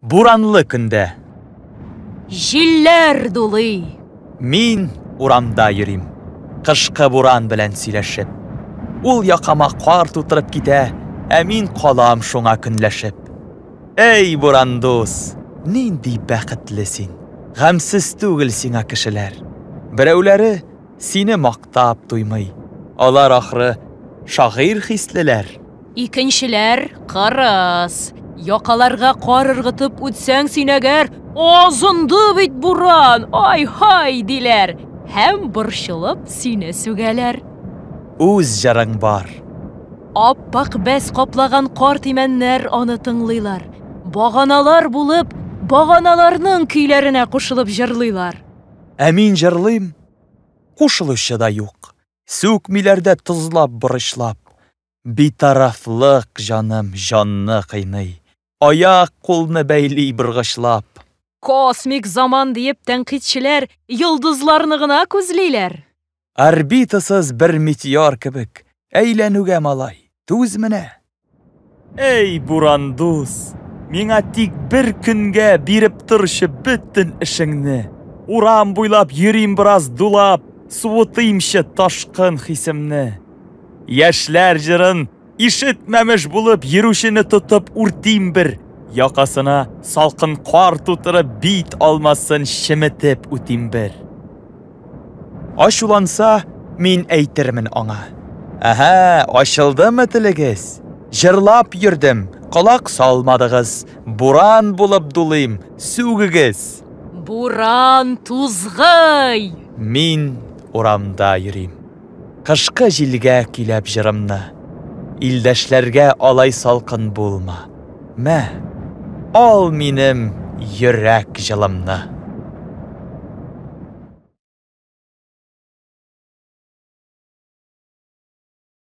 Буранлы көндә. Җилләр дулый. Мин урамда йөрим, кышкы буран белән сөйләшеп. Ул якама кар тутырып китә, ә мин калам шуңа көнләшеп. Эй, буран дус, нинди бәхетле син. Гамсыз түгел сиңа кешеләр. Берәүләре сине мактап туймый. Алар ахры шагыйрь хислеләр. Икенчеләр кырыс. Якаларга кар ыргытып үтсәң син әгәр, азынды бит буран, ай-һай диләр. Һәм борчылып сине сүгәләр. Үз җырың бар. Аппак бәс каплаган кар тимәннәр аны тыңлыйлар. Баганалар булып, баганаларның көйләренә кушылып җырлыйлар. Ә мин җырлыйм, кушылучы да юк. Сүкмиләрдә тозлап борычлап. Битарафлык җаным җанны кыйный. Аяк кулны бәйли быргычлап. Космик заман диеп тәнкыйтьчеләр йолдызларны гына күзлиләр. Орбитасыз бер метеор кебек әйләнүгә малай, түз менә. Эй, буран дус, миңа тик бер көнгә биреп торчы бөтен эшеңне. Урам буйлап йөрим бераз дулап, суытыймчы ташкын хисемне. Яшьләр җырын ишетмәмеш булып йөрүчене тотып үртим бер. Якасына салкын кар тутырып бит алмасын шиметеп үтим бер. Ачуланса, мин әйтермен аңа. Әһә, ачылдымы телегез? Җырлап йөрдем, колак салмадыгыз. Буран булып дулыйм, сүгегез. Буран тузгый. Мин урамда йөрим. Кышкы җилгә киләп җырымны. Илдәшләргә алай салкын булма. Мә, ал минем йөрәк җылымны.